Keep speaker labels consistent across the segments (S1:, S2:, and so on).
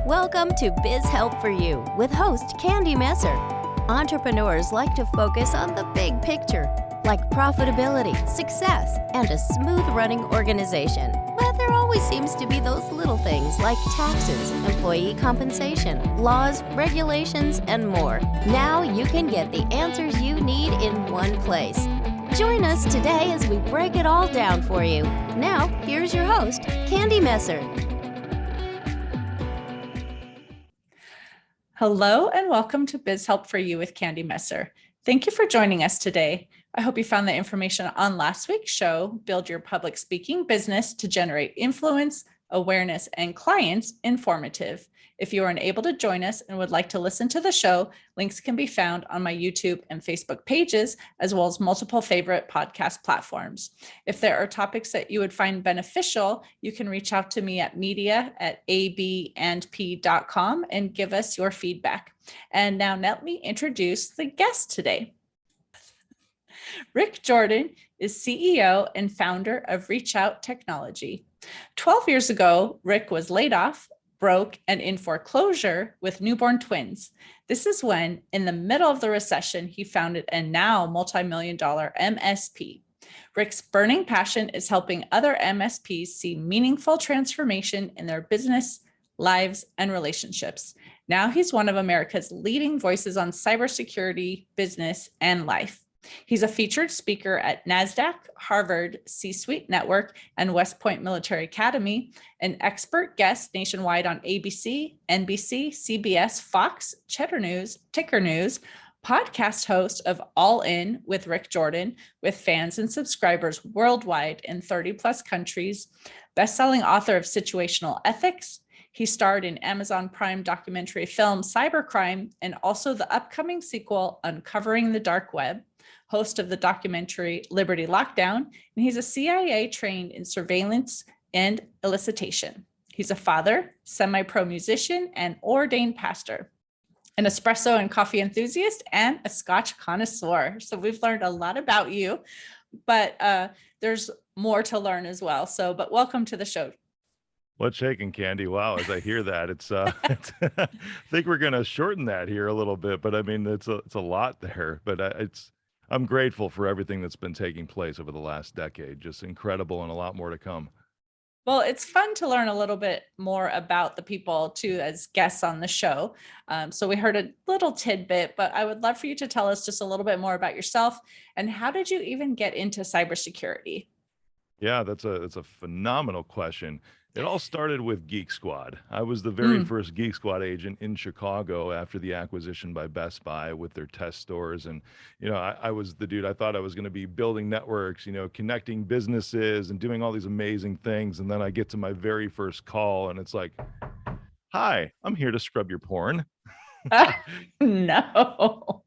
S1: Welcome to Biz Help for You with host Candy Messer. Entrepreneurs like to focus on the big picture, like profitability, success, and a smooth-running organization. But there always seems to be those little things like taxes, employee compensation, laws, regulations, and more. Now you can get the answers you need in one place. Join us today as we break it all down for you. Now, here's your host, Candy Messer.
S2: Hello and welcome to Biz Help for You with Candy Messer. Thank you for joining us today. I hope you found the information on last week's show, Build Your Public Speaking Business to Generate Influence, Awareness, and Clients, informative. If you are unable to join us and would like to listen to the show, links can be found on my YouTube and Facebook pages, as well as multiple favorite podcast platforms. If there are topics that you would find beneficial, you can reach out to me at media@abandp.com and give us your feedback. And now let me introduce the guest today. Rick Jordan is CEO and founder of ReachOut Technology. 12 years ago, Rick was laid off, broke, and in foreclosure with newborn twins. This is when, in the middle of the recession, he founded a now multi-million-dollar MSP. Rick's burning passion is helping other MSPs see meaningful transformation in their business, lives, and relationships. Now he's one of America's leading voices on cybersecurity, business, and life. He's a featured speaker at NASDAQ, Harvard C-Suite Network, and West Point Military Academy, an expert guest nationwide on ABC, NBC, CBS, Fox, Cheddar News, Ticker News, podcast host of All In with Rick Jordan, with fans and subscribers worldwide in 30 plus countries, best-selling author of Situational Ethics. He starred in Amazon Prime documentary film Cybercrime and also the upcoming sequel Uncovering the Dark Web, host of the documentary Liberty Lockdown, and he's a CIA trained in surveillance and elicitation. He's a father, semi-pro musician, and ordained pastor, an espresso and coffee enthusiast, and a Scotch connoisseur. So we've learned a lot about you, but there's more to learn as well. But welcome to the show.
S3: What's shaking, Candy? Wow, as I hear that, I think we're going to shorten that here a little bit, but I mean, it's a lot there, but I'm grateful for everything that's been taking place over the last decade. Just incredible and a lot more to come.
S2: Well, it's fun to learn a little bit more about the people too as guests on the show. So we heard a little tidbit, but I would love for you to tell us just a little bit more about yourself and how did you even get into cybersecurity?
S3: Yeah, that's a phenomenal question. It all started with Geek Squad. I was the very first Geek Squad agent in Chicago after the acquisition by Best Buy with their test stores. And, I was the dude, I thought I was going to be building networks, connecting businesses and doing all these amazing things. And then I get to my very first call and it's like, hi, I'm here to scrub your porn.
S2: No.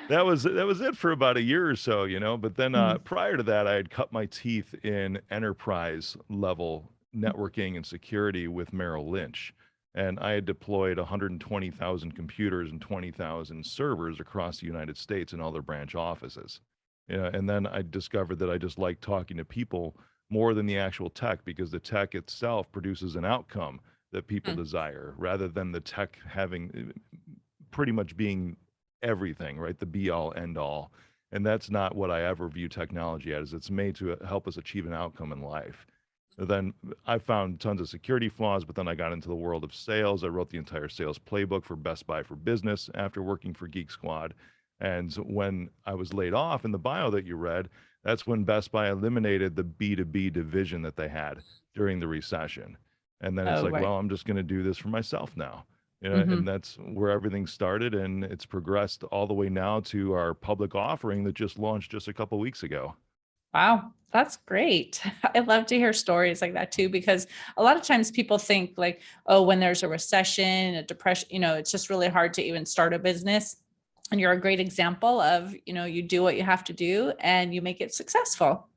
S3: That was it for about a year or so, but then prior to that, I had cut my teeth in enterprise level networking and security with Merrill Lynch. And I had deployed 120,000 computers and 20,000 servers across the United States in all their branch offices. And then I discovered that I just like talking to people more than the actual tech, because the tech itself produces an outcome that people desire, rather than the tech having pretty much being everything, right? The be all end all. And that's not what I ever view technology as. It's made to help us achieve an outcome in life. Then I found tons of security flaws, but then I got into the world of sales. I wrote the entire sales playbook for Best Buy for Business after working for Geek Squad. And when I was laid off in the bio that you read, that's when Best Buy eliminated the B2B division that they had during the recession. And then it's well, I'm just going to do this for myself now. And that's where everything started. And it's progressed all the way now to our public offering that just launched just a couple of weeks ago.
S2: Wow, that's great. I love to hear stories like that too, because a lot of times people think like, oh, when there's a recession, a depression, it's just really hard to even start a business. And you're a great example of, you do what you have to do and you make it successful.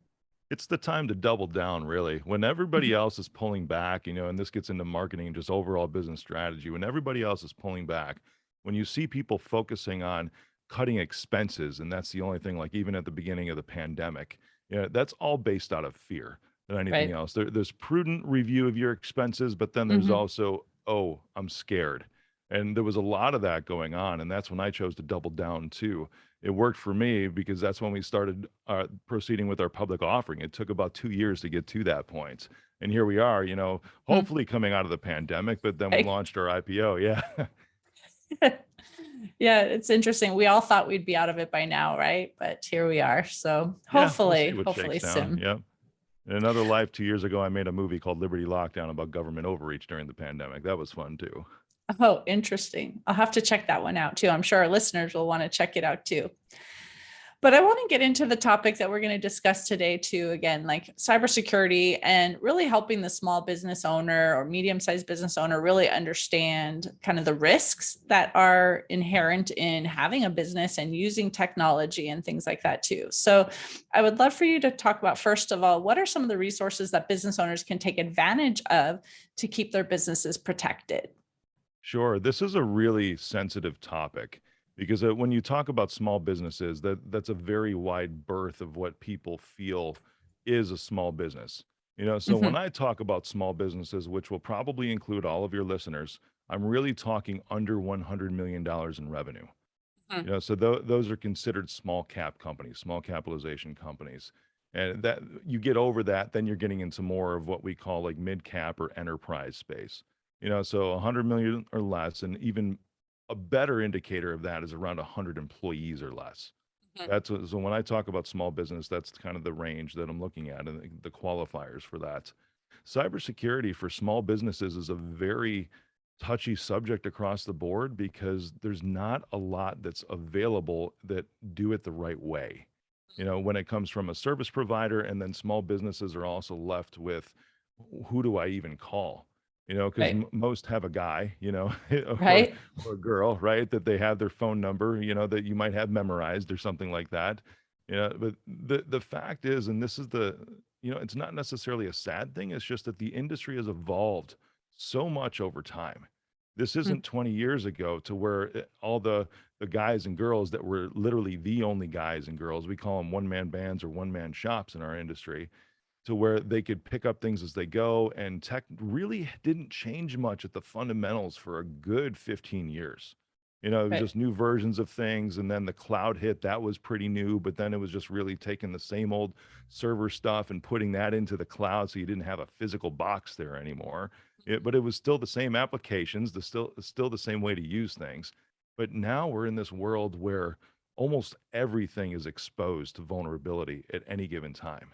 S3: It's the time to double down, really. When everybody else is pulling back, and this gets into marketing and just overall business strategy, when everybody else is pulling back, when you see people focusing on cutting expenses, and that's the only thing, like even at the beginning of the pandemic, that's all based out of fear than anything else. There's prudent review of your expenses, but then there's also oh, I'm scared. And there was a lot of that going on. And that's when I chose to double down too. It worked for me because that's when we started proceeding with our public offering. It took about 2 years to get to that point. And here we are,
S2: Hmm.
S3: hopefully coming out of the pandemic, but then we
S2: Right.
S3: launched our IPO. Yeah.
S2: Yeah, it's interesting. We all thought we'd be out of it by now, right? But here we are. So
S3: Yeah. We'll see
S2: hopefully,
S3: what
S2: hopefully
S3: shakes down.
S2: soon.
S3: Yeah. In another life, 2 years ago, I made a movie called Liberty Lockdown about government overreach during the pandemic. That was fun too.
S2: Oh, interesting. I'll have to check that one out too. I'm sure our listeners will want to check it out too. But I want to get into the topic that we're going to discuss today too. Again, like cybersecurity and really helping the small business owner or medium-sized business owner really understand kind of the risks that are inherent in having a business and using technology and things like that too. So I would love for you to talk about, first of all, what are some of the resources that business owners can take advantage of to keep their businesses protected?
S3: Sure. This is a really sensitive topic because when you talk about small businesses, that's a very wide berth of what people feel is a small business. So when
S2: Mhm.
S3: I talk about small businesses, which will probably include all of your listeners, I'm really talking under $100 million in revenue.
S2: Mhm.
S3: So those are considered small cap companies, small capitalization companies. And that you get over that, then you're getting into more of what we call like mid cap or enterprise space. So 100 million or less, and even a better indicator of that is around 100 employees or less.
S2: Mhm.
S3: So when I talk about small business, that's kind of the range that I'm looking at and the qualifiers for that. Cybersecurity for small businesses is a very touchy subject across the board because there's not a lot that's available that do it the right way. When it comes from a service provider, and then small businesses are also left with who do I even call? Because
S2: Right.
S3: most have a guy, or
S2: Right.
S3: or a girl, right? That they have their phone number, that you might have memorized or something like that. But the fact is, and this is it's not necessarily a sad thing. It's just that the industry has evolved so much over time. This
S2: Mhm.
S3: isn't 20 years ago to where all the guys and girls that were literally the only guys and girls, we call them one man bands or one man shops in our industry, to where they could pick up things as they go. And tech really didn't change much at the fundamentals for a good 15 years. It was
S2: Right.
S3: just new versions of things. And then the cloud hit, that was pretty new, but then it was just really taking the same old server stuff and putting that into the cloud. So you didn't have a physical box there anymore. But it was still the same applications, still the same way to use things. But now we're in this world where almost everything is exposed to vulnerability at any given time.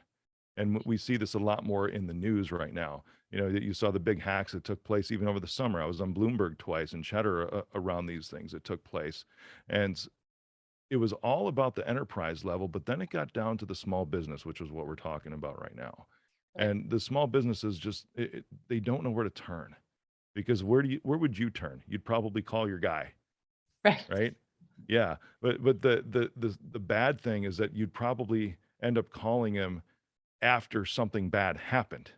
S3: And we see this a lot more in the news right now. That you saw the big hacks that took place even over the summer. I was on Bloomberg twice and Cheddar around these things that took place. And it was all about the enterprise level, but then it got down to the small business, which is what we're talking about right now.
S2: Right.
S3: And the small businesses just, they don't know where to turn because where would you turn? You'd probably call your guy,
S2: Right.
S3: right? Yeah. But the bad thing is that you'd probably end up calling him after something bad happened.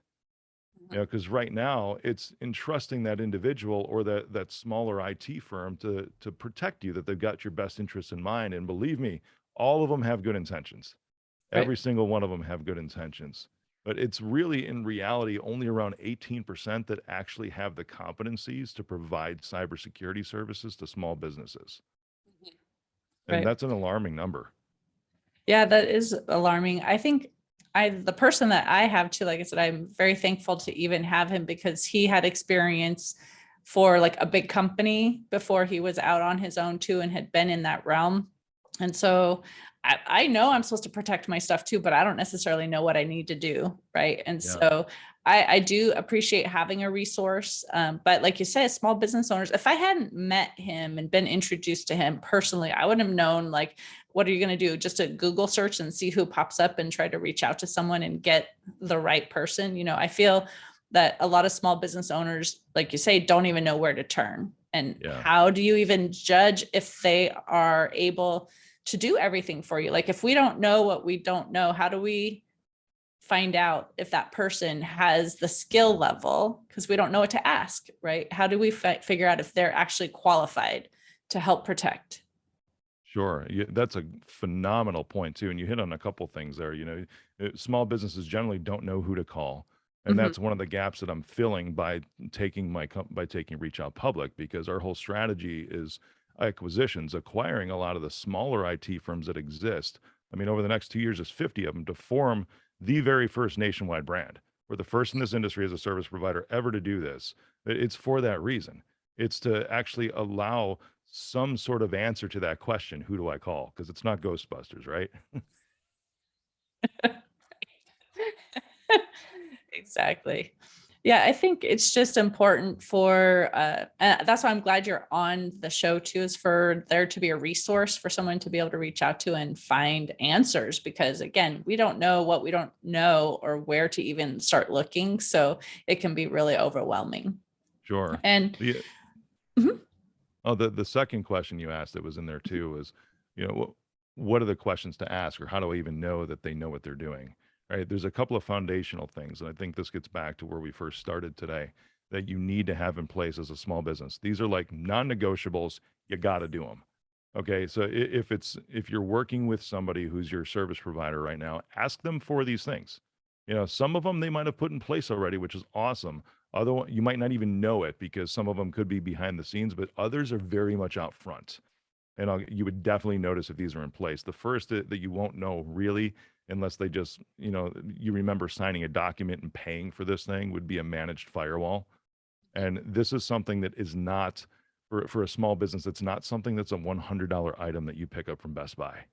S2: Mhm.
S3: Because right now it's entrusting that individual or that smaller IT firm to protect you, that they've got your best interests in mind. And believe me, all of them have good intentions.
S2: Right.
S3: Every single one of them have good intentions. But it's really in reality only around 18% that actually have the competencies to provide cybersecurity services to small businesses.
S2: Mhm.
S3: And
S2: Right.
S3: that's an alarming number.
S2: Yeah, that is alarming. I think the person that I have too, like I said, I'm very thankful to even have him because he had experience for like a big company before he was out on his own too and had been in that realm. And so I know I'm supposed to protect my stuff too, but I don't necessarily know what I need to do. Right. And
S3: Yeah.
S2: so I do appreciate having a resource. But like you said, small business owners, if I hadn't met him and been introduced to him personally, I wouldn't have known like, what are you going to do? Just a Google search and see who pops up and try to reach out to someone and get the right person. I feel that a lot of small business owners, like you say, don't even know where to turn. And
S3: Yeah.
S2: how do you even judge if they are able to do everything for you? Like if we don't know what we don't know, how do we find out if that person has the skill level? Because we don't know what to ask, right? How do we figure out if they're actually qualified to help protect?
S3: Sure. That's a phenomenal point too. And you hit on a couple things there. Small businesses generally don't know who to call. And
S2: Mhm.
S3: that's one of the gaps that I'm filling by taking Reach Out public, because our whole strategy is acquisitions, acquiring a lot of the smaller IT firms that exist. I mean, over the next 2 years, there's 50 of them to form the very first nationwide brand. We're the first in this industry as a service provider ever to do this. It's for that reason. It's to actually allow some sort of answer to that question, who do I call? Because it's not Ghostbusters, right?
S2: Exactly. Yeah, I think it's just important for, and that's why I'm glad you're on the show too, is for there to be a resource for someone to be able to reach out to and find answers. Because again, we don't know what we don't know or where to even start looking. So it can be really overwhelming.
S3: Sure.
S2: And
S3: The
S2: Mhm.
S3: Oh, the second question you asked that was in there too is, what are the questions to ask, or how do I even know that they know what they're doing? Right? There's a couple of foundational things, and I think this gets back to where we first started today, that you need to have in place as a small business. These are like non-negotiables. You got to do them. Okay, so if you're working with somebody who's your service provider right now, ask them for these things. Some of them they might have put in place already, which is awesome. Other you might not even know it because some of them could be behind the scenes, but others are very much out front. And you would definitely notice if these are in place. The first that you won't know really, unless they just, you remember signing a document and paying for this thing, would be a managed firewall. And this is something that is not for a small business. It's not something that's a $100 item that you pick up from Best Buy.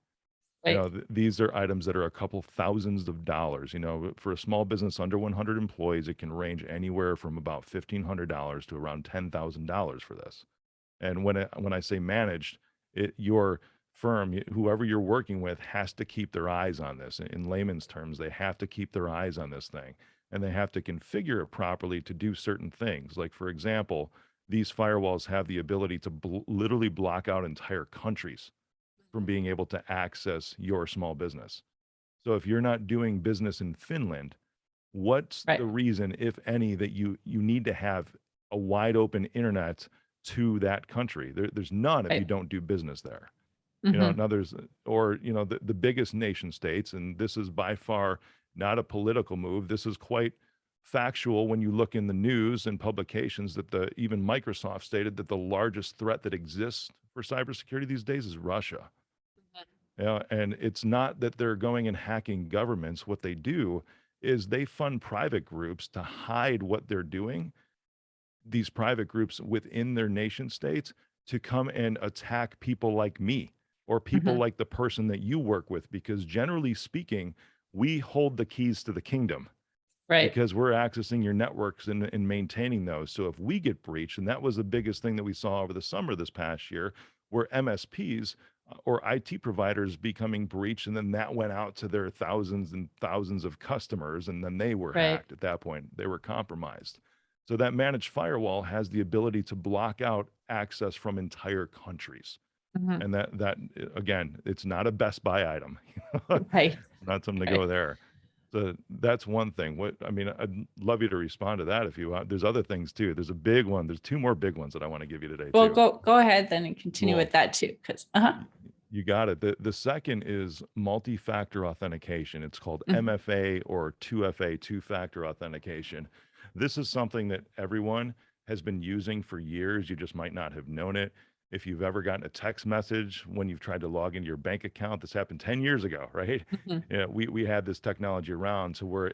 S2: Right.
S3: These are items that are a couple thousands of dollars. For a small business under 100 employees, it can range anywhere from about $1,500 to around $10,000 for this. And when I say managed, your firm, whoever you're working with, has to keep their eyes on this. In layman's terms, they have to keep their eyes on this thing, and they have to configure it properly to do certain things. Like, for example, these firewalls have the ability to literally block out entire countries from being able to access your small business. So if you're not doing business in Finland, what's
S2: Right.
S3: the reason, if any, that you need to have a wide open internet to that country? There's none if you
S2: Right.
S3: don't do business there.
S2: Hmm.
S3: Now there's, or, the biggest nation states, and this is by far not a political move. This is quite factual when you look in the news and publications that even Microsoft stated that the largest threat that exists for cybersecurity these days is Russia. And it's not that they're going and hacking governments. What they do is they fund private groups to hide what they're doing, these private groups within their nation states, to come and attack people like me or people
S2: Hmm.
S3: like the person that you work with, because generally speaking, we hold the keys to the kingdom
S2: Right.
S3: because we're accessing your networks and maintaining those. So if we get breached, and that was the biggest thing that we saw over the summer this past year, where MSPs or IT providers becoming breached, and then that went out to their thousands and thousands of customers, and then they were
S2: Right.
S3: hacked at that point. They were compromised. So that managed firewall has the ability to block out access from entire countries.
S2: Hmm.
S3: And that again, it's not a Best Buy item.
S2: Right.
S3: Not something to
S2: Right.
S3: go there. So that's one thing. I'd love you to respond to that if you want. There's other things too. There's a big one. There's two more big ones that I want to give you today
S2: Well,
S3: too.
S2: go ahead then and continue
S3: Cool.
S2: with that too, because uh-huh.
S3: You got it. The second is multi-factor authentication. It's called
S2: Mhm.
S3: MFA or 2FA, two-factor authentication. This is something that everyone has been using for years. You just might not have known it. If you've ever gotten a text message when you've tried to log into your bank account, this happened 10 years ago, right?
S2: Mhm.
S3: We had this technology around to where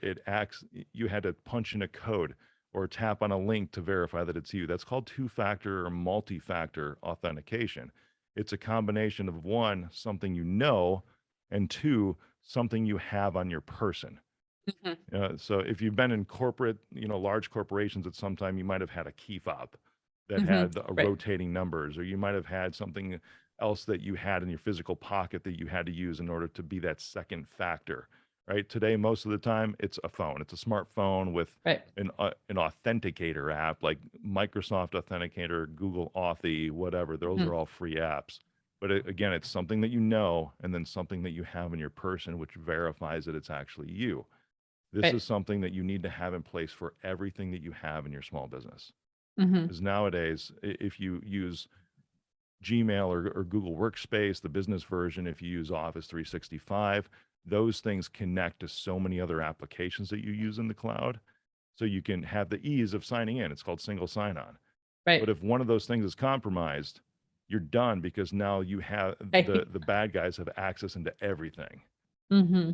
S3: you had to punch in a code or tap on a link to verify that it's you. That's called two-factor or multi-factor authentication. It's a combination of one, something you know, and two, something you have on your person.
S2: Mhm.
S3: So if you've been in corporate, large corporations at some time, you might have had a key fob that
S2: Mhm.
S3: had
S2: Right.
S3: rotating numbers, or you might have had something else that you had in your physical pocket that you had to use in order to be that second factor, right? Today, most of the time, it's a phone. It's a smartphone with
S2: Right.
S3: an authenticator app like Microsoft Authenticator, Google Authy, whatever. Those are
S2: Mhm.
S3: all free apps. But again, it's something that you know, and then something that you have in your person, which verifies that it's actually you. This is
S2: Right.
S3: something that you need to have in place for everything that you have in your small business.
S2: Mhm.
S3: Because nowadays, if you use Gmail or Google Workspace, the business version, if you use Office 365, those things connect to so many other applications that you use in the cloud. so you can have the ease of signing in. It's called single sign-on. But
S2: Right.
S3: if one of those things is compromised, you're done, because now you have
S2: Right.
S3: the bad guys have access into everything.
S2: Mm-hmm.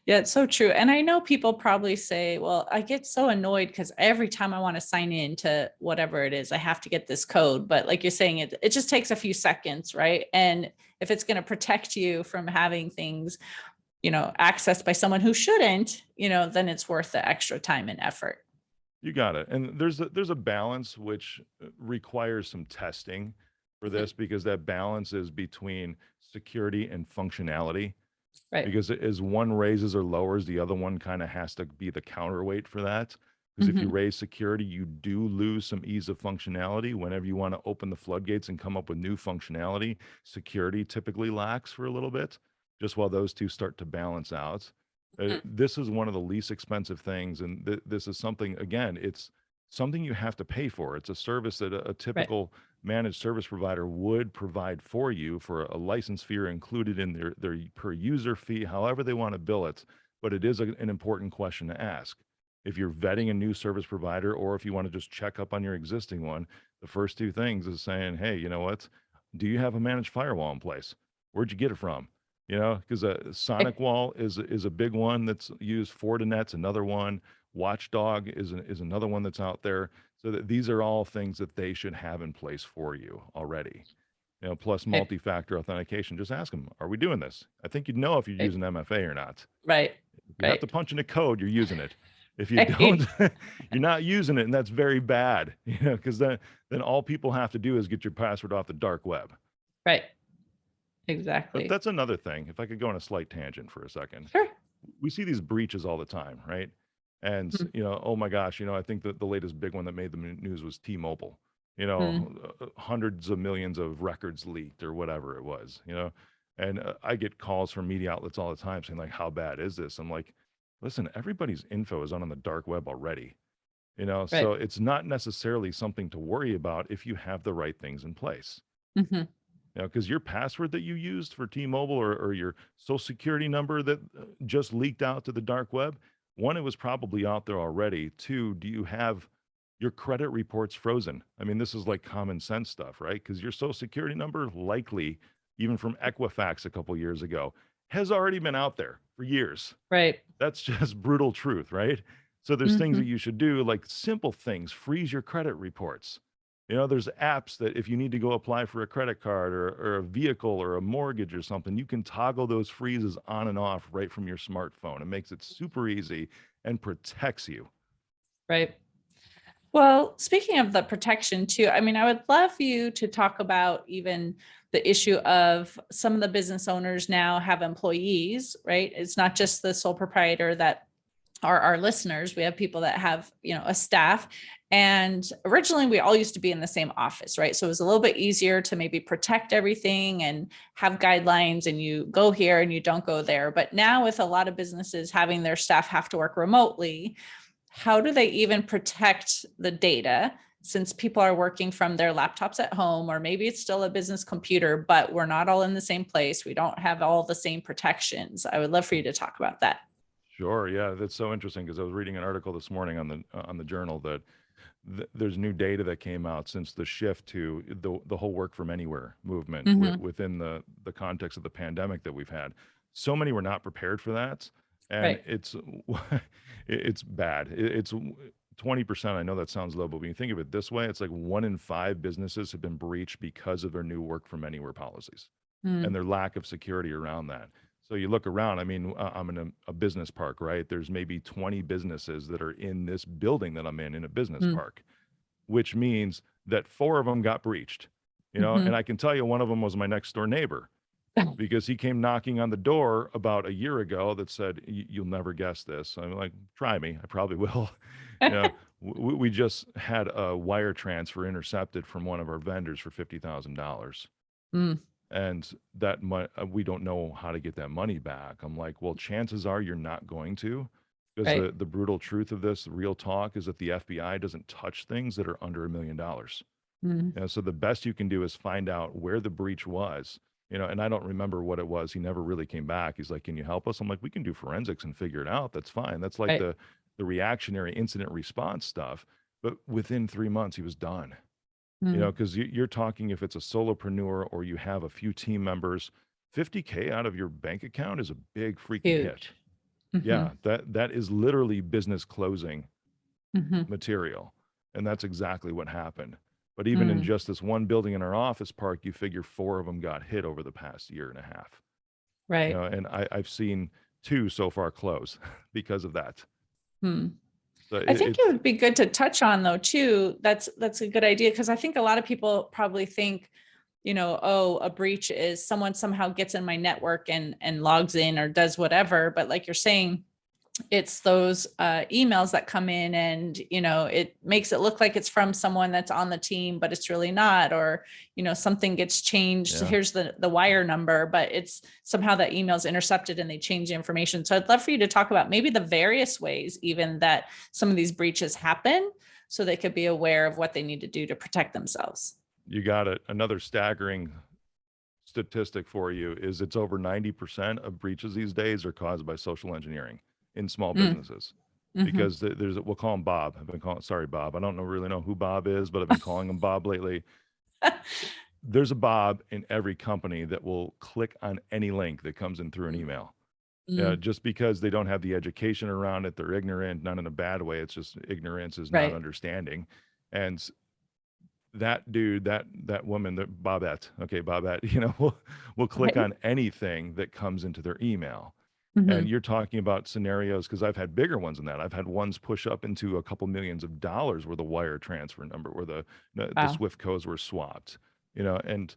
S2: Yeah, it's so true. And I know people probably say, well, I get so annoyed because every time I want to sign in to whatever it is, I have to get this code. But like you're saying, it just takes a few seconds, right? And if it's going to protect you from having things, accessed by someone who shouldn't, then it's worth the extra time and effort.
S3: You got it. And there's a balance which requires some testing for
S2: Mhm.
S3: this, because that balance is between security and functionality.
S2: Right.
S3: Because as one raises or lowers, the other one kind of has to be the counterweight for that. Because if you
S2: Mhm.
S3: raise security, you do lose some ease of functionality. Whenever you want to open the floodgates and come up with new functionality, security typically lacks for a little bit, just while those two start to balance out.
S2: Mhm.
S3: This is one of the least expensive things. And this is something, again, it's something you have to pay for. It's a service that a
S2: Right.
S3: typical managed service provider would provide for you, for a license fee included in their per user fee, however they want to bill it. But it is an important question to ask. If you're vetting a new service provider, or if you want to just check up on your existing one, the first two things is saying, hey, you know what? Do you have a managed firewall in place? Where'd you get it from? Because a
S2: Right.
S3: Sonic Wall is a big one that's used. Fortinet's another one. Watchdog is another one that's out there. So that these are all things that they should have in place for you already. Plus
S2: Right.
S3: multi-factor authentication. Just ask them, are we doing this? I think you'd know if you're
S2: Right.
S3: using MFA or not.
S2: Right.
S3: If you have to
S2: Right.
S3: punch in a code, you're using it. If you don't,
S2: Right.
S3: you're not using it, and that's very bad. Because then all people have to do is get your password off the dark web.
S2: Right.
S3: But
S2: Exactly.
S3: that's another thing. If I could go on a slight tangent for a second,
S2: Sure.
S3: we see these breaches all the time, right? And
S2: Mhm.
S3: oh my gosh, I think that the latest big one that made the news was T-Mobile.
S2: Mhm.
S3: Hundreds of millions of records leaked or whatever it was. And I get calls from media outlets all the time saying, like, how bad is this? I'm like, listen, everybody's info is on the dark web already.
S2: Right.
S3: So it's not necessarily something to worry about if you have the right things in place.
S2: Mhm.
S3: Because your password that you used for T-Mobile, or your social security number that just leaked out to the dark web, one, it was probably out there already. Two, do you have your credit reports frozen? I mean, this is like common sense stuff, right? Because your social security number, likely, even from Equifax a couple years ago, has already been out there for years.
S2: Right.
S3: That's just brutal truth, right? So there's things that
S2: Mhm.
S3: you should do, like simple things, freeze your credit reports. There's apps that if you need to go apply for a credit card, or a vehicle or a mortgage or something, you can toggle those freezes on and off right from your smartphone. It makes it super easy and protects you.
S2: Right. Well, speaking of the protection too, I mean, I would love you to talk about even the issue of some of the business owners now have employees, right? It's not just the sole proprietor that are our listeners. We have people that have, a staff. And originally we all used to be in the same office, right? So it was a little bit easier to maybe protect everything and have guidelines, and you go here and you don't go there. But now with a lot of businesses having their staff have to work remotely, how do they even protect the data, since people are working from their laptops at home, or maybe it's still a business computer, but we're not all in the same place. We don't have all the same protections. I would love for you to talk about that.
S3: Sure, yeah, that's so interesting, because I was reading an article this morning on the journal that there's new data that came out since the shift to the whole work from anywhere movement
S2: Mhm.
S3: within the context of the pandemic that we've had. So many were not prepared for that, and
S2: Right.
S3: it's bad. It's 20%. I know that sounds low, but when you think of it this way, it's like 1 in 5 businesses have been breached because of their new work from anywhere policies and
S2: Mm.
S3: their lack of security around that. So you look around, I mean, I'm in a business park, right? There's maybe 20 businesses that are in this building that I'm in a business
S2: Mm.
S3: park, which means that 4 of them got breached, and
S2: Mhm.
S3: I can tell you one of them was my next door neighbor, because he came knocking on the door about a year ago that said, You'll never guess this." I'm like, try me, I probably will. you know, we just had a wire transfer intercepted from one of our vendors for $50,000.
S2: Mm.
S3: And we don't know how to get that money back. I'm like, well, chances are you're not going to, because
S2: Right.
S3: the brutal truth of this, the real talk, is that the FBI doesn't touch things that are under $1 million.
S2: Mm.
S3: So the best you can do is find out where the breach was. And I don't remember what it was. He never really came back. He's like, "Can you help us?" I'm like, "We can do forensics and figure it out. That's fine." That's like
S2: Right.
S3: the the reactionary incident response stuff. But within 3 months, he was done.
S2: Mm.
S3: Because you're talking, if it's a solopreneur or you have a few team members, 50K out of your bank account is a big freaking hit.
S2: Huge. Mm-hmm.
S3: Yeah, that is literally business closing
S2: Mm-hmm.
S3: material. And that's exactly what happened. But even in
S2: Mm.
S3: just this one building in our office park, you figure 4 of them got hit over the past year and a half.
S2: Right.
S3: And I've seen 2 so far close because of that.
S2: Hmm.
S3: So
S2: I think it
S3: it's,
S2: would be good to touch on though too. That's a good idea, because I think a lot of people probably think, oh, a breach is someone somehow gets in my network and logs in or does whatever. But like you're saying, it's those emails that come in and, it makes it look like it's from someone that's on the team, but it's really not. Or, something gets changed.
S3: Yeah.
S2: Here's the wire number, but it's somehow that email's intercepted and they change the information. So I'd love for you to talk about maybe the various ways even that some of these breaches happen, so they could be aware of what they need to do to protect themselves.
S3: You got it. Another staggering statistic for you is it's over 90% of breaches these days are caused by social engineering in small businesses.
S2: Mm-hmm.
S3: Because we'll call him Bob. I've been calling, sorry, Bob. I don't really know who Bob is, but I've been calling him Bob lately. There's a Bob in every company that will click on any link that comes in through an email. Just because they don't have the education around it, they're ignorant, not in a bad way. It's just ignorance is
S2: Right.
S3: not understanding. And that dude, that woman, that Bobette, will click
S2: Right.
S3: on anything that comes into their email.
S2: Mm-hmm.
S3: And you're talking about scenarios, because I've had bigger ones than that. I've had ones push up into a couple millions of dollars where the wire transfer number, where the
S2: Wow.
S3: SWIFT codes were swapped, and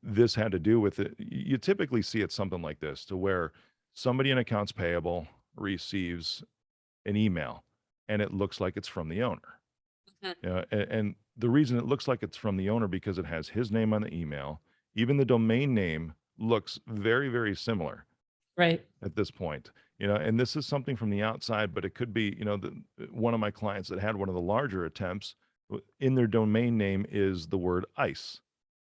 S3: this had to do with it. You typically see it something like this, to where somebody in accounts payable receives an email and it looks like it's from the owner. And the reason it looks like it's from the owner, because it has his name on the email. Even the domain name looks very, very similar.
S2: Right.
S3: At this point, and this is something from the outside, but it could be, one of my clients that had one of the larger attempts in their domain name is the word ICE,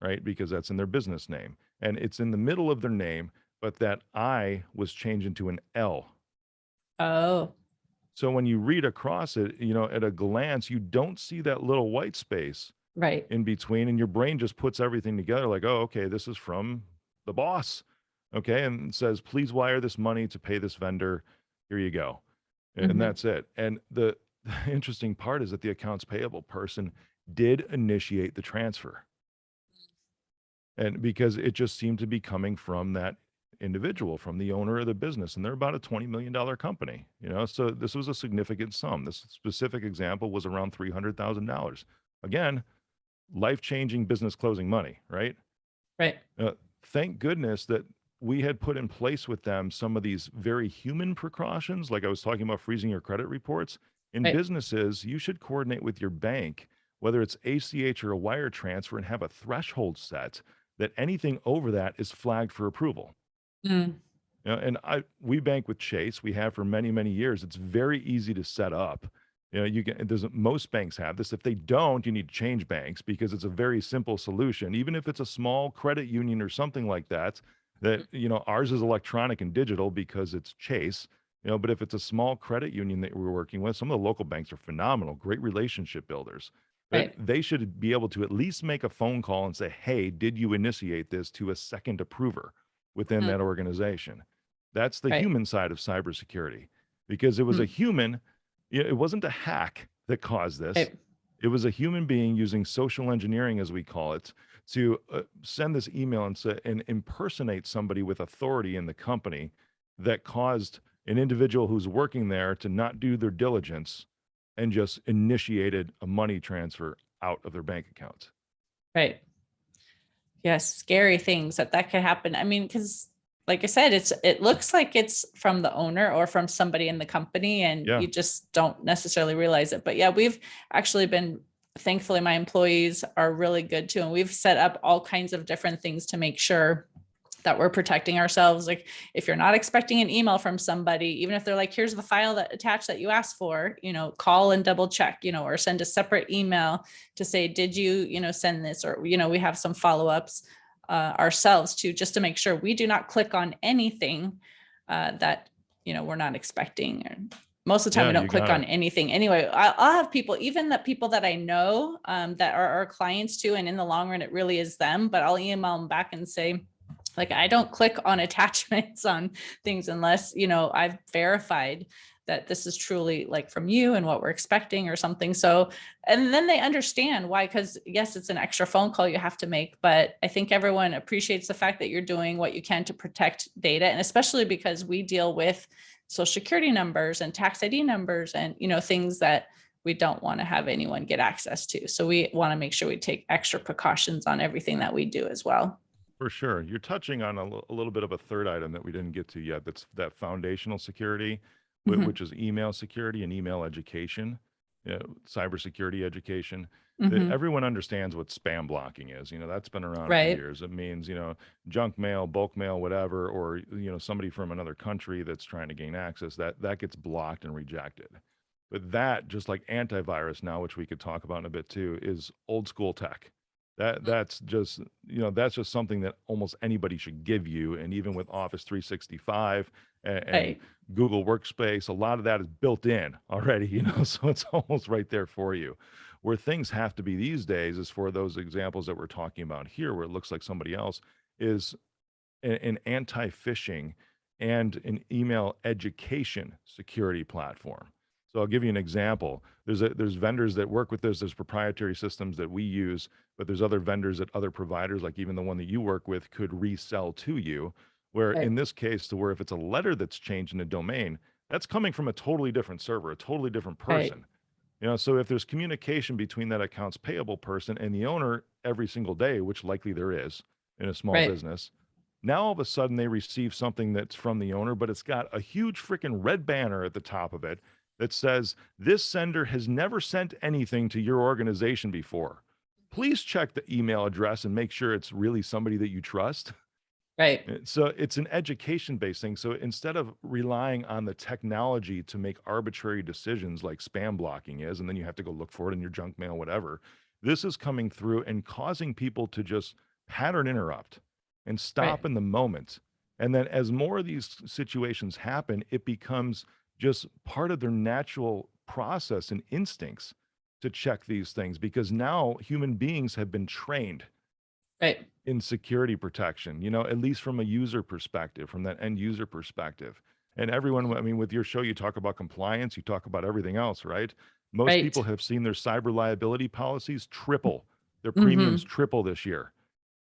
S3: right? Because that's in their business name and it's in the middle of their name, but that I was changed into an L.
S2: Oh.
S3: So when you read across it, at a glance, you don't see that little white space
S2: Right.
S3: in between, and your brain just puts everything together like, oh, okay, this is from the boss. Okay. And it says, please wire this money to pay this vendor. Here you go. And
S2: Mm-hmm.
S3: that's it. And the interesting part is that the accounts payable person did initiate the transfer. And because it just seemed to be coming from that individual, from the owner of the business. And they're about a $20 million company, so this was a significant sum. This specific example was around $300,000. Again, life-changing business closing money, right?
S2: Right.
S3: Thank goodness that we had put in place with them some of these very human precautions. Like I was talking about freezing your credit reports. In
S2: Right.
S3: businesses, you should coordinate with your bank, whether it's ACH or a wire transfer, and have a threshold set that anything over that is flagged for approval.
S2: Mm.
S3: And we bank with Chase. We have for many, many years. It's very easy to set up. Most banks have this. If they don't, you need to change banks, because it's a very simple solution. Even if it's a small credit union or something like that, ours is electronic and digital because it's Chase, but if it's a small credit union that we're working with, some of the local banks are phenomenal, great relationship builders. But
S2: Right.
S3: they should be able to at least make a phone call and say, hey, did you initiate this, to a second approver within that organization? That's the
S2: Right.
S3: human side of cybersecurity, because it was a human. It wasn't a hack that caused this.
S2: Right.
S3: It was a human being using social engineering, as we call it, to send this email and impersonate somebody with authority in the company, that caused an individual who's working there to not do their diligence and just initiated a money transfer out of their bank account.
S2: Right. Yes. Scary things that could happen. I mean, because like I said, it looks like it's from the owner or from somebody in the company, and
S3: Yeah.
S2: you just don't necessarily realize it. But yeah, we've actually been, thankfully, my employees are really good too. And we've set up all kinds of different things to make sure that we're protecting ourselves. Like if you're not expecting an email from somebody, even if they're like, here's the file that attached that you asked for, call and double check, or send a separate email to say, did you, send this? Or, we have some follow-ups ourselves too, just to make sure we do not click on anything that, we're not expecting. Most of the time,
S3: Yeah,
S2: I don't
S3: you
S2: click
S3: got
S2: on
S3: it.
S2: anything. Anyway, I'll have people, even the people that I know that are our clients too, and in the long run, it really is them. But I'll email them back and say, like, I don't click on attachments on things unless, I've verified that this is truly like from you and what we're expecting or something. So, and then they understand why, because yes, it's an extra phone call you have to make, but I think everyone appreciates the fact that you're doing what you can to protect data. And especially because we deal with social security numbers and tax ID numbers and, things that we don't want to have anyone get access to. So we want to make sure we take extra precautions on everything that we do as well.
S3: For sure. You're touching on a little bit of a third item that we didn't get to yet. That's that foundational security,
S2: Hmm.
S3: which is email security and email education, cybersecurity education. That
S2: Hmm.
S3: everyone understands what spam blocking is. That's been around for
S2: Right.
S3: years. It means, junk mail, bulk mail, whatever, or, somebody from another country that's trying to gain access, that gets blocked and rejected. But that, just like antivirus now, which we could talk about in a bit too, is old school tech. That's just something that almost anybody should give you. And even with Office 365 and
S2: Right.
S3: Google Workspace, a lot of that is built in already, so it's almost right there for you. Where things have to be these days is for those examples that we're talking about here, where it looks like somebody else is an anti-phishing and an email education security platform. So I'll give you an example. There's vendors that work with this. There's proprietary systems that we use, but there's other vendors that other providers, like even the one that you work with, could resell to you. Where in
S2: Right.
S3: this case, to where if it's a letter that's changed in a domain, that's coming from a totally different server, a totally different
S2: Right.
S3: person. So if there's communication between that accounts payable person and the owner every single day, which likely there is in a small
S2: Right.
S3: business, now all of a sudden they receive something that's from the owner, but it's got a huge freaking red banner at the top of it that says, "This sender has never sent anything to your organization before. Please check the email address and make sure it's really somebody that you trust."
S2: Right.
S3: So it's an education based thing. So instead of relying on the technology to make arbitrary decisions like spam blocking is, and then you have to go look for it in your junk mail, whatever, this is coming through and causing people to just pattern interrupt and
S2: Right.
S3: stop in the moment. And then as more of these situations happen, it becomes just part of their natural process and instincts to check these things because now human beings have been trained
S2: Right.
S3: in security protection, at least from a user perspective, from that end user perspective. And everyone, I mean, with your show, you talk about compliance, you talk about everything else, right? Most people
S2: Right.
S3: have seen their cyber liability policies triple, their premiums
S2: Hmm.
S3: triple this year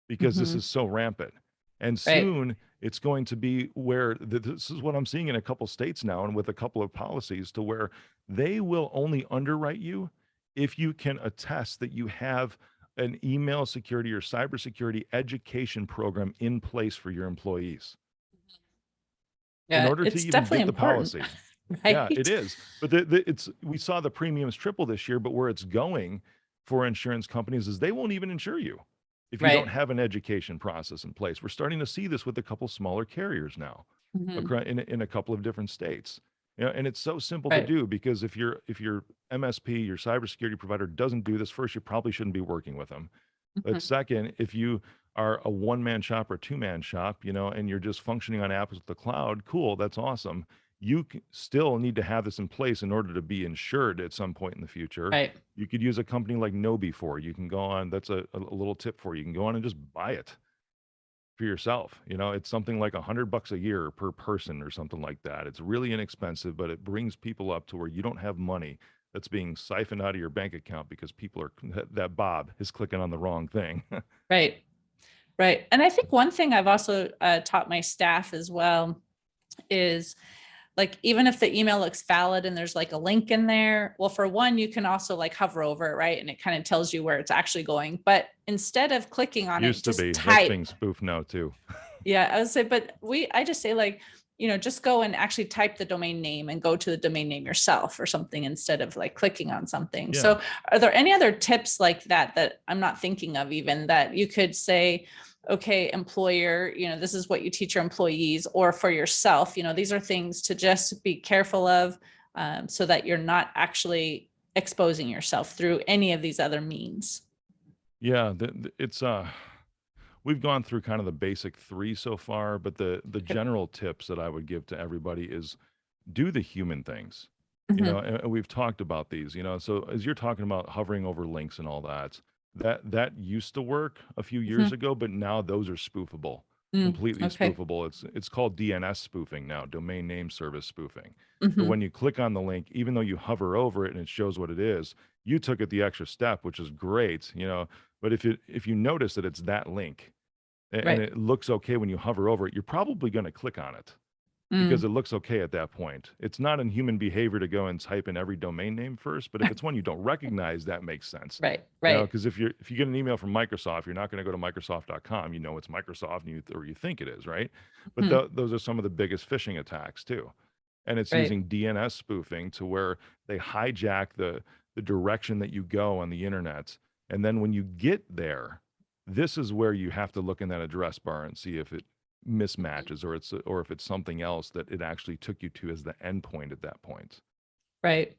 S3: because this
S2: Hmm.
S3: is so rampant. And
S2: Right.
S3: soon it's going to be where this is what I'm seeing in a couple states now and with a couple of policies to where they will only underwrite you if you can attest that you have an email security or cybersecurity education program in place for your employees in
S2: Yeah.
S3: order to
S2: It's
S3: even
S2: definitely
S3: get the
S2: important.
S3: policy. Yeah, it
S2: Right.
S3: is. But we saw the premiums triple this year, but where it's going for insurance companies is they won't even insure you if you don't
S2: Right.
S3: have an education process in place. We're starting to see this with a couple smaller carriers now
S2: Hmm.
S3: in a couple of different states. And it's so simple to
S2: Right.
S3: do because if your MSP, your cybersecurity provider doesn't do this, first, you probably shouldn't be working with them. But
S2: Hmm.
S3: second, if you are a one-man shop or two-man shop, and you're just functioning on apps with the cloud, cool, that's awesome. You still need to have this in place in order to be insured at some point in the future.
S2: Right.
S3: You could use a company like Nobi for. You can go on. That's a little tip for you. You can go on and just buy it for yourself. It's something like $100 a year per person or something like that. It's really inexpensive, but it brings people up to where you don't have money that's being siphoned out of your bank account because people are that Bob is clicking on the wrong thing.
S2: Right. Right. And I think one thing I've also taught my staff as well is, like, even if the email looks valid and there's like a link in there, well, for one, you can also like hover over it, right? And it kind of tells you where it's actually going. But instead of clicking on it,
S3: Used to
S2: just
S3: be. That's
S2: type.
S3: being spoofed now too.
S2: Yeah, I would say, but I just say, like, just go and actually type the domain name and go to the domain name yourself or something instead of like clicking on something.
S3: Yeah.
S2: So are there any other tips like that I'm not thinking of, even, that you could say, okay, employer, this is what you teach your employees, or for yourself, these are things to just be careful of, so that you're not actually exposing yourself through any of these other means.
S3: Yeah. It's we've gone through kind of the basic three so far, but the
S2: Okay.
S3: general tips that I would give to everybody is do the human things.
S2: Hmm.
S3: and we've talked about these, so as you're talking about hovering over links and all that, that used to work a few years
S2: Hmm.
S3: ago, but now those are spoofable,
S2: Mm.
S3: completely
S2: Okay.
S3: spoofable. It's called DNS spoofing now, domain name service spoofing. So
S2: Hmm.
S3: when you click on the link, even though you hover over it and it shows what it is, you took it the extra step, which is great, but if you notice that it's that link and
S2: Right.
S3: it looks okay when you hover over it, you're probably going to click on it because
S2: Mm.
S3: it looks okay at that point. It's not in human behavior to go and type in every domain name first, but if it's one you don't recognize, that makes sense.
S2: Right. Right.
S3: Because if you get an email from Microsoft, you're not going to go to Microsoft.com. You know it's Microsoft, and or you think it is, right? But
S2: Hmm.
S3: those are some of the biggest phishing attacks too, and it's
S2: Right.
S3: using DNS spoofing to where they hijack the direction that you go on the internet, and then when you get there, this is where you have to look in that address bar and see if it mismatches or if it's something else that it actually took you to as the endpoint at that point.
S2: Right.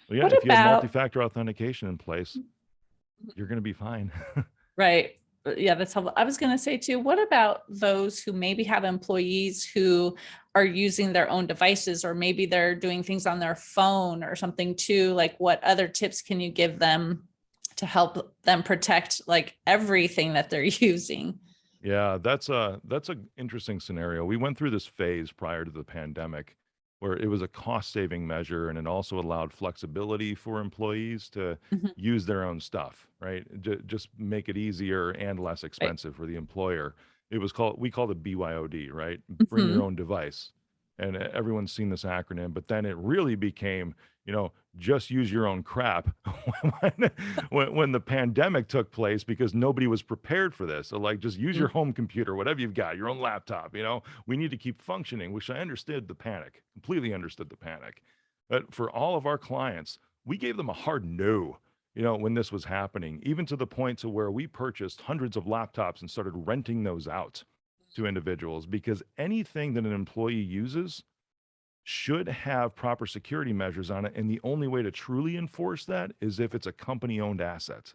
S3: Well, yeah,
S2: What
S3: if you have
S2: about,
S3: multi-factor authentication in place, you're going to be fine.
S2: right. Yeah, that's helpful. I was going to say too, what about those who maybe have employees who are using their own devices, or maybe they're doing things on their phone or something too? Like, what other tips can you give them to help them protect like everything that they're using?
S3: Yeah, that's a interesting scenario. We went through this phase prior to the pandemic where it was a cost-saving measure and it also allowed flexibility for employees to
S2: Mhm.
S3: use their own stuff, right? Just make it easier and less
S2: Right.
S3: expensive for the employer. We called it BYOD, right? Bring your
S2: Hmm.
S3: own device. And everyone's seen this acronym, but then it really became, just use your own crap when, when the pandemic took place because nobody was prepared for this. So like, just use your home computer, whatever you've got, your own laptop, we need to keep functioning, which I understood the panic, completely understood the panic. But for all of our clients, we gave them a hard no, when this was happening, even to the point to where we purchased hundreds of laptops and started renting those out to individuals because anything that an employee uses should have proper security measures on it. And the only way to truly enforce that is if it's a company owned asset.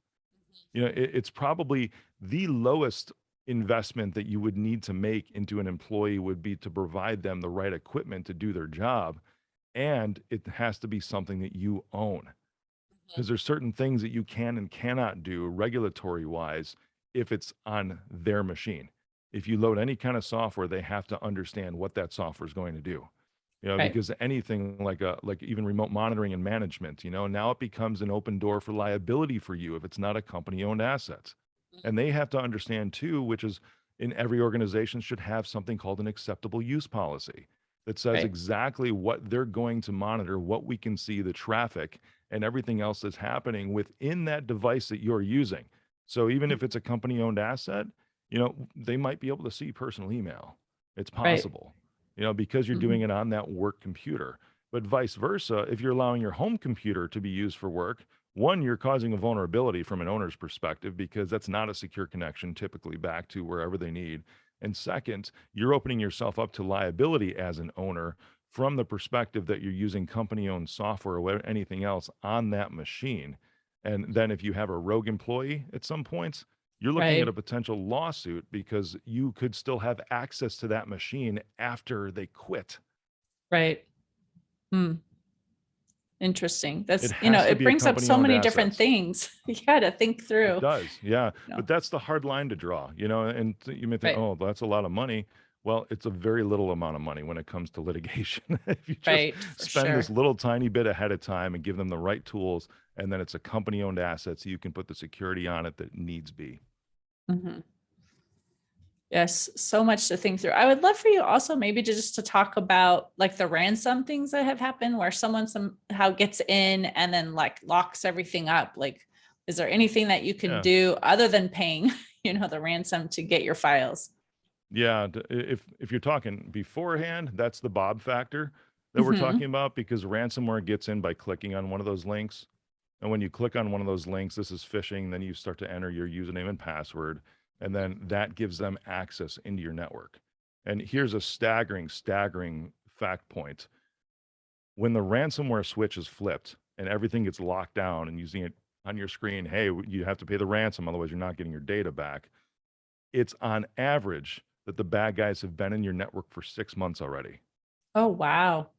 S3: It's probably the lowest investment that you would need to make into an employee would be to provide them the right equipment to do their job. And it has to be something that you own because there's certain things that you can and cannot do regulatory wise if it's on their machine. If you load any kind of software, they have to understand what that software is going to do.
S2: Right.
S3: Because anything like even remote monitoring and management, now it becomes an open door for liability for you if it's not a company owned asset. And they have to understand too, which is in every organization should have something called an acceptable use policy that says
S2: Right.
S3: exactly what they're going to monitor, what we can see, the traffic, and everything else that's happening within that device that you're using. So even if it's a company owned asset, they might be able to see personal email. It's
S2: Right.
S3: possible, because you're
S2: Mhm.
S3: doing it on that work computer. But vice versa, if you're allowing your home computer to be used for work, one, you're causing a vulnerability from an owner's perspective because that's not a secure connection typically back to wherever they need. And second, you're opening yourself up to liability as an owner from the perspective that you're using company owned software or anything else on that machine. And then if you have a rogue employee at some points, you're looking at a
S2: Right.
S3: potential lawsuit because you could still have access to that machine after they quit.
S2: Right. Hmm. Interesting.
S3: It
S2: That's,
S3: has to
S2: it
S3: be a
S2: brings up
S3: company
S2: so
S3: owned
S2: many different
S3: assets.
S2: things you got to think
S3: It
S2: through.
S3: does, yeah, but
S2: No.
S3: that's the hard line to draw, and you may think,
S2: Right.
S3: "Oh, that's a lot of money." Well, it's a very little amount of money when it comes to litigation. If you just
S2: Right. For
S3: spend this
S2: sure.
S3: little tiny bit ahead of time and give them the right tools, and then it's a company-owned asset, so you can put the security on it that needs be.
S2: Mhm. Yes, so much to think through. I would love for you also maybe to just to talk about like the ransom things that have happened where someone somehow gets in and then like locks everything up. Like, is there anything that you can
S3: Yeah.
S2: do other than paying, the ransom to get your files?
S3: Yeah, if you're talking beforehand, that's the Bob factor that we're talking
S2: Hmm.
S3: about because ransomware gets in by clicking on one of those links. And when you click on one of those links, this is phishing, then you start to enter your username and password, and then that gives them access into your network. And here's a staggering fact point. When the ransomware switch is flipped and everything gets locked down and using it on your screen, hey, you have to pay the ransom, otherwise you're not getting your data back. It's on average that the bad guys have been in your network for 6 months already.
S2: Oh, wow.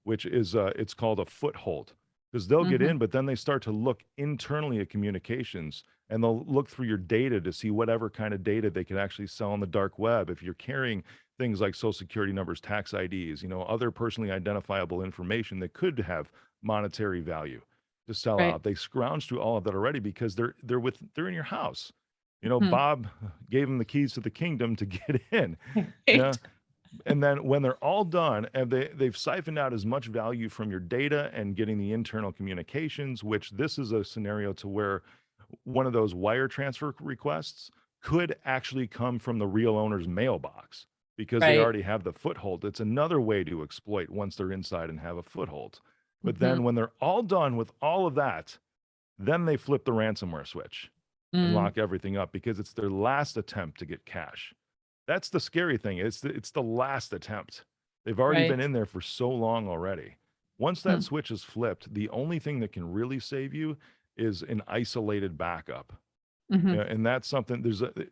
S3: which is it's called a foothold, because they'll get
S2: Mm-hmm.
S3: in, but then they start to look internally at communications, and they'll look through your data to see whatever kind of data they can actually sell on the dark web. If you're carrying things like social security numbers, tax IDs, other personally identifiable information that could have monetary value to sell
S2: Right.
S3: out. They scrounge through all of that already because they're in your house.
S2: Hmm.
S3: Bob gave them the keys to the kingdom to get in. Yeah.
S2: Right.
S3: And then when they're all done and they've siphoned out as much value from your data and getting the internal communications, which this is a scenario to where one of those wire transfer requests could actually come from the real owner's mailbox because they
S2: Right.
S3: already have the foothold. It's another way to exploit once they're inside and have a foothold. But
S2: Hmm.
S3: then when they're all done with all of that, then they flip the ransomware switch and
S2: Mm.
S3: lock everything up because it's their last attempt to get cash. That's the scary thing. It's the last attempt. They've already been
S2: Right.
S3: in there for so long already. Once that
S2: Hmm.
S3: switch is flipped, the only thing that can really save you is an isolated backup.
S2: Hmm.
S3: And that's something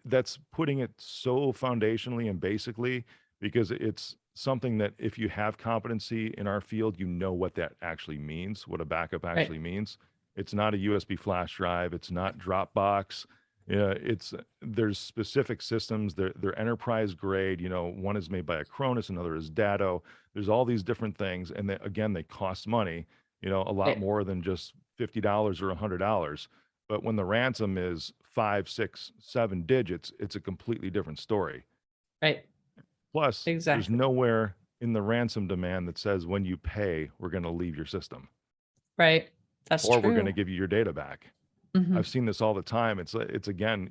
S3: that's putting it so foundationally and basically because it's something that if you have competency in our field, you know what that actually means, what a backup
S2: Right.
S3: actually means. It's not a USB flash drive. It's not Dropbox. It's there's specific systems. They're enterprise grade. One is made by Acronis, another is Datto. There's all these different things, and again, they cost money. A lot
S2: Right.
S3: more than just $50 or $100. But when the ransom is 5, 6, 7 digits, it's a completely different story.
S2: Right.
S3: Plus, there's
S2: Exactly.
S3: nowhere in the ransom demand that says when you pay, we're going to leave your system
S2: Right. That's
S3: or we're going to
S2: true.
S3: give you your data back.
S2: Hmm.
S3: I've seen this all the time. It's again,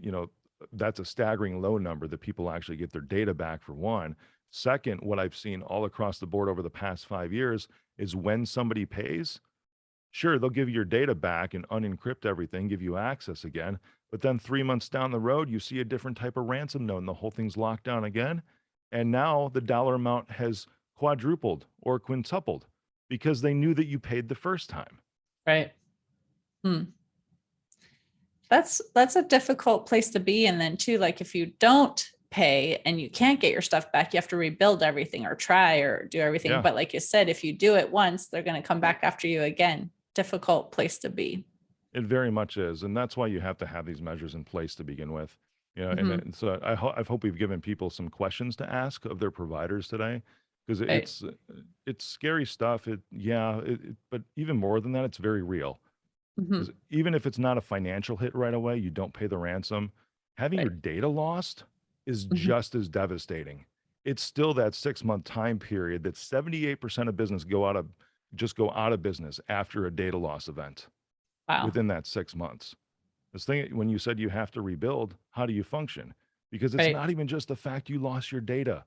S3: that's a staggering low number that people actually get their data back for one. Second, what I've seen all across the board over the past 5 years is when somebody pays, sure, they'll give you your data back and unencrypt everything, give you access again. But then 3 months down the road, you see a different type of ransom note and the whole thing's locked down again. And now the dollar amount has quadrupled or quintupled because they knew that you paid the first time.
S2: Right. Hmm. That's a difficult place to be. And then too, like if you don't pay and you can't get your stuff back, you have to rebuild everything or try or do everything.
S3: Yeah,
S2: But like you said, if you do it once, they're going to come back after you again. Difficult place to be.
S3: it very much is. And that's why you have to have these measures in place to begin with. And,
S2: Hmm.
S3: and so I hope we've given people some questions to ask of their providers today because
S2: Right.
S3: it's scary stuff. But even more than that, it's very real.
S2: Hmm.
S3: Because even if it's not a financial hit right away, you don't pay the ransom, having your
S2: Right.
S3: data lost is
S2: Hmm.
S3: just as devastating. It's still that 6 month time period that 78% of business go out of business after a data loss event
S2: Wow.
S3: within that 6 months. This thing, when you said you have to rebuild, how do you function? Because it's
S2: Right.
S3: not even just the fact you lost your data.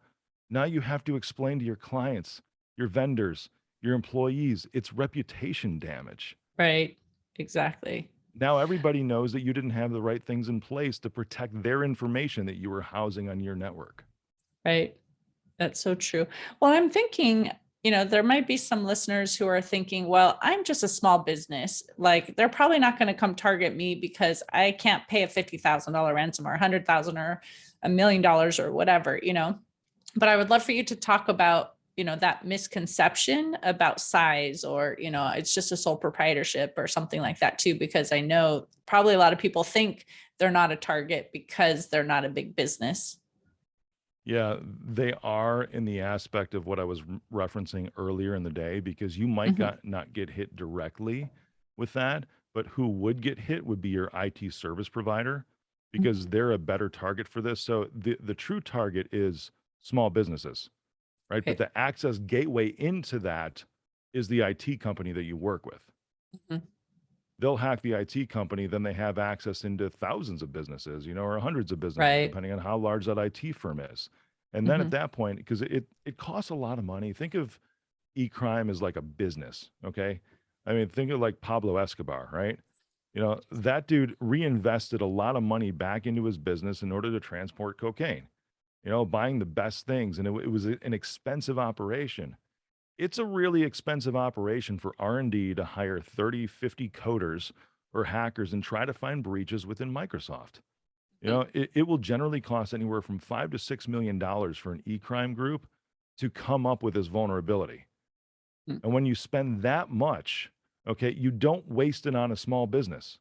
S3: Now you have to explain to your clients, your vendors, your employees, it's reputation damage.
S2: Right. Exactly.
S3: Now everybody knows that you didn't have the right things in place to protect their information that you were housing on your network.
S2: Right. That's so true. Well, I'm thinking, there might be some listeners who are thinking, well, I'm just a small business. Like they're probably not going to come target me because I can't pay a $50,000 ransom or 100,000 or $1 million or whatever. But I would love for you to talk about, that misconception about size or, it's just a sole proprietorship or something like that too, because I know probably a lot of people think they're not a target because they're not a big business.
S3: Yeah, they are in the aspect of what I was referencing earlier in the day, because you might
S2: Hmm.
S3: not get hit directly with that, but who would get hit would be your IT service provider because they're a better target for this. So the true target is small businesses, right? But
S2: Right.
S3: the access gateway into that is the IT company that you work with.
S2: Mhm.
S3: They'll hack the IT company, then they have access into thousands of businesses, or hundreds of businesses,
S2: Right.
S3: depending on how large that IT firm is. And then at
S2: Hmm.
S3: that point, because it costs a lot of money. Think of e-crime as like a business, okay? I mean, think of like Pablo Escobar, right? That dude reinvested a lot of money back into his business in order to transport cocaine, buying the best things. And it was an expensive operation. It's a really expensive operation for R&D to hire 30, 50 coders or hackers and try to find breaches within Microsoft. It will generally cost anywhere from $5 to $6 million for an e-crime group to come up with this vulnerability.
S2: Mm.
S3: And when you spend that much, okay, you don't waste it on a small business.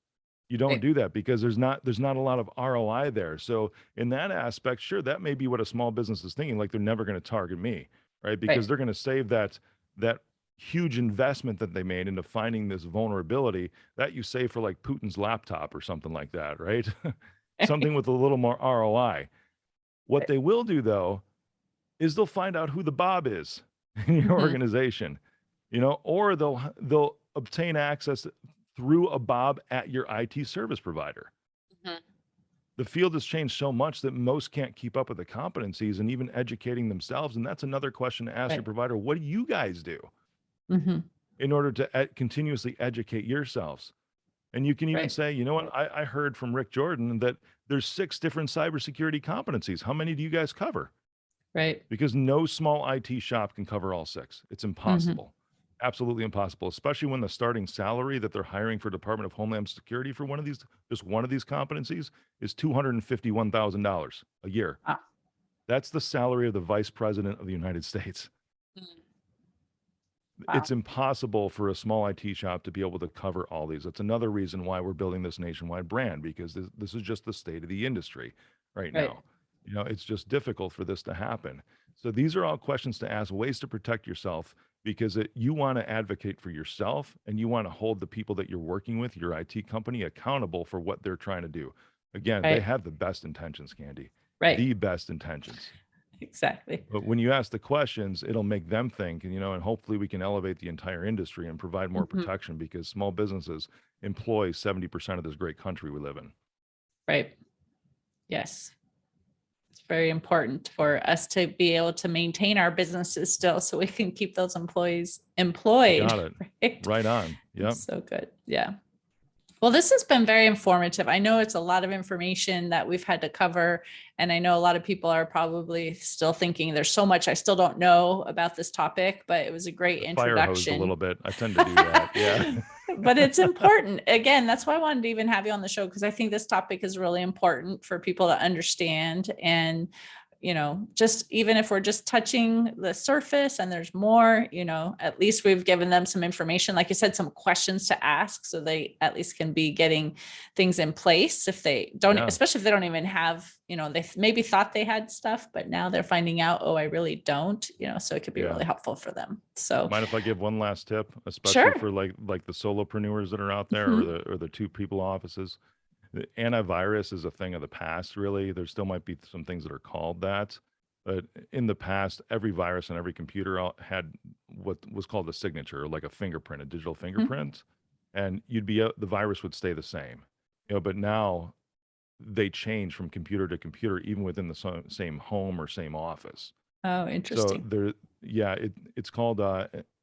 S3: You don't
S2: Right.
S3: do that because there's not a lot of ROI there. So in that aspect, sure, that may be what a small business is thinking, like they're never going to target me, right? Because
S2: Right.
S3: they're going to save that huge investment that they made into finding this vulnerability that you save for like Putin's laptop or something like that, right? Something with a little more ROI. What
S2: Right.
S3: they will do though is they'll find out who the Bob is in your
S2: Mhm.
S3: organization, or they'll obtain access through a Bob at your IT service provider.
S2: Mhm.
S3: The field has changed so much that most can't keep up with the competencies and even educating themselves. And that's another question to ask your
S2: Right.
S3: provider. What do you guys do
S2: Mhm.
S3: in order to continuously educate yourselves? And you can even
S2: Right.
S3: say, you know what, I heard from Rick Jordan that there's 6 different cybersecurity competencies. How many do you guys cover?
S2: Right.
S3: Because no small IT shop can cover all 6. It's
S2: Mhm.
S3: impossible. Absolutely impossible, especially when the starting salary that they're hiring for Department of Homeland Security for just one of these competencies is $251,000 a year.
S2: Wow.
S3: That's the salary of the Vice President of the United States.
S2: Mm.
S3: It's
S2: Wow.
S3: impossible for a small IT shop to be able to cover all these. That's another reason why we're building this nationwide brand, because this is just the state of the industry right
S2: Right.
S3: now. It's just difficult for this to happen. So these are all questions to ask, ways to protect yourself, because you want to advocate for yourself and you want to hold the people that you're working with, your IT company, accountable for what they're trying to do. Again, they
S2: Right.
S3: have the best intentions, Candy,
S2: Right.
S3: the best intentions.
S2: Exactly.
S3: But when you ask the questions, it'll make them think, and hopefully we can elevate the entire industry and provide more
S2: Mhm.
S3: protection, because small businesses employ 70% of this great country we live in.
S2: Right. Yes. It's very important for us to be able to maintain our businesses still so we can keep those employees
S3: You
S2: employed.
S3: got it.
S2: Right.
S3: Right on. Yep.
S2: It's so good. Yeah. Well, this has been very informative. I know it's a lot of information that we've had to cover, and I know a lot of people are probably still thinking there's so much I still don't know about this topic, but it was a great
S3: I fire hosed a
S2: introduction.
S3: little bit. I tend to do that. Yeah.
S2: But it's important. Again, that's why I wanted to even have you on the show, because I think this topic is really important for people to understand. And just even if we're just touching the surface and there's more, at least we've given them some information, like you said, some questions to ask, so they at least can be getting things in place if they don't,
S3: Yeah.
S2: especially if they don't even have, they maybe thought they had stuff, but now they're finding out, oh, I really don't, so it could be
S3: Yeah.
S2: really helpful for them. So
S3: Mind if I give one last tip, especially
S2: sure.
S3: for like the solopreneurs that are out there,
S2: Mhm.
S3: or the 2 people offices? The antivirus is a thing of the past, really. There still might be some things that are called that. But in the past, every virus on every computer had what was called a signature, like a fingerprint, a digital
S2: Mhm.
S3: fingerprint. And the virus would stay the same. But now they change from computer to computer, even within the same home or same office.
S2: Oh,
S3: So
S2: interesting.
S3: it's called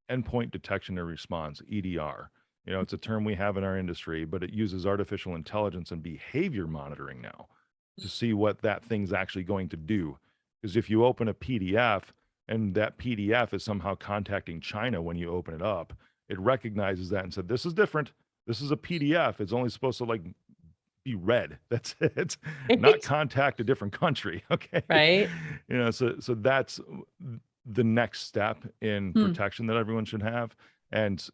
S3: endpoint detection and response, EDR. It's a term we have in our industry, but it uses artificial intelligence and behavior monitoring now to see what that thing's actually going to do. Because if you open a PDF and that PDF is somehow contacting China when you open it up, it recognizes that and said, "This is different. This is a PDF. It's only supposed to be read. That's it. Not contact a different country." Okay.
S2: Right.
S3: So that's the next step in
S2: Hmm.
S3: protection that everyone should have. And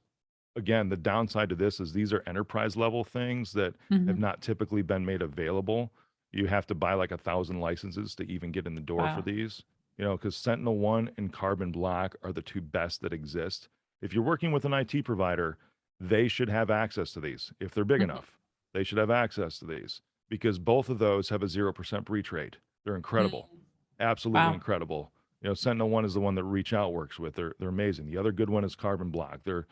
S3: again, the downside to this is these are enterprise level things that have
S2: Mhm.
S3: not typically been made available. You have to buy like 1,000 licenses to even get in the door for
S2: Wow.
S3: these, because Sentinel-1 and Carbon Black are the 2 best that exist. If you're working with an IT provider, they should have access to these. If they're big
S2: Mhm.
S3: enough, they should have access to these, because both of those have a 0% breach rate. They're
S2: Mm.
S3: incredible. Absolutely
S2: Wow.
S3: incredible. Sentinel-1 is the one that ReachOut works with. They're amazing. The other good one is Carbon Black. They're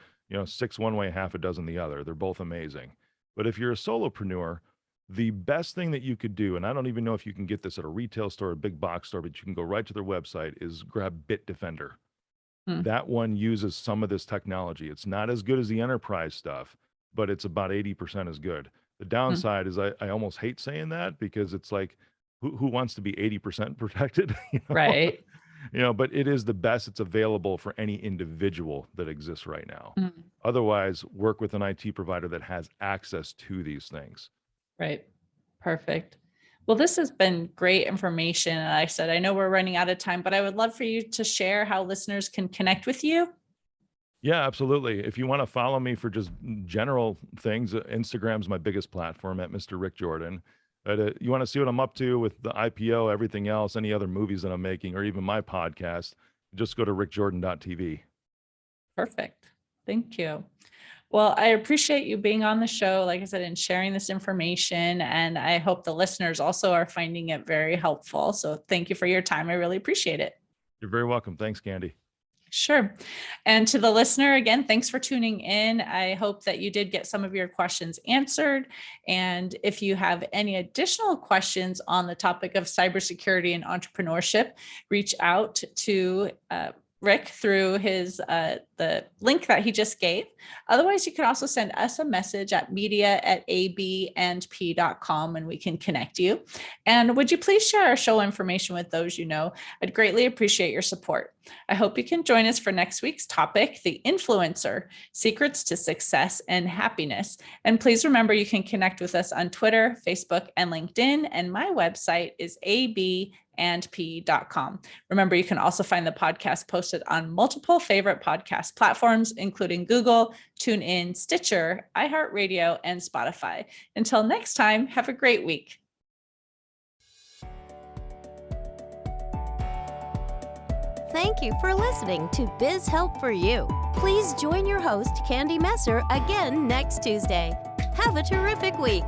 S3: 6 one way, half a dozen the other. They're both amazing. But if you're a solopreneur, the best thing that you could do, and I don't even know if you can get this at a retail store or a big box store, but you can go right to their website, is grab Bitdefender.
S2: Hmm.
S3: That one uses some of this technology. It's not as good as the enterprise stuff, but it's about 80% as good. The
S2: Hmm.
S3: downside is I almost hate saying that, because it's like, who wants to be 80% protected?
S2: Right.
S3: But it is the best it's available for any individual that exists right now.
S2: Mm.
S3: Otherwise, work with an IT provider that has access to these things.
S2: Right. Perfect. Well, this has been great information. And I said, I know we're running out of time, but I would love for you to share how listeners can connect with you.
S3: Yeah, absolutely. If you want to follow me for just general things, Instagram's my biggest platform at Mr. Rick Jordan. But you want to see what I'm up to with the IPO, everything else, any other movies that I'm making, or even my podcast, just go to rickjordan.tv.
S2: Perfect. Thank you. Well, I appreciate you being on the show, like I said, and sharing this information. And I hope the listeners also are finding it very helpful. So thank you for your time. I really appreciate it.
S3: You're very welcome. Thanks, Candy.
S2: Sure. And to the listener, again, thanks for tuning in. I hope that you did get some of your questions answered. And if you have any additional questions on the topic of cybersecurity and entrepreneurship, reach out to Rick through the link that he just gave. Otherwise, you can also send us a message at media@abandp.com and we can connect you. And would you please share our show information with those you know? I'd greatly appreciate your support. I hope you can join us for next week's topic, the influencer, secrets to success and happiness. And please remember, you can connect with us on Twitter, Facebook, and LinkedIn. And my website is abandp.com. Remember, you can also find the podcast posted on multiple favorite podcast platforms, including Google, TuneIn, Stitcher, iHeartRadio, and Spotify. Until next time, have a great week.
S1: Thank you for listening to Biz Help for You. Please join your host, Candy Messer, again next Tuesday. Have a terrific week.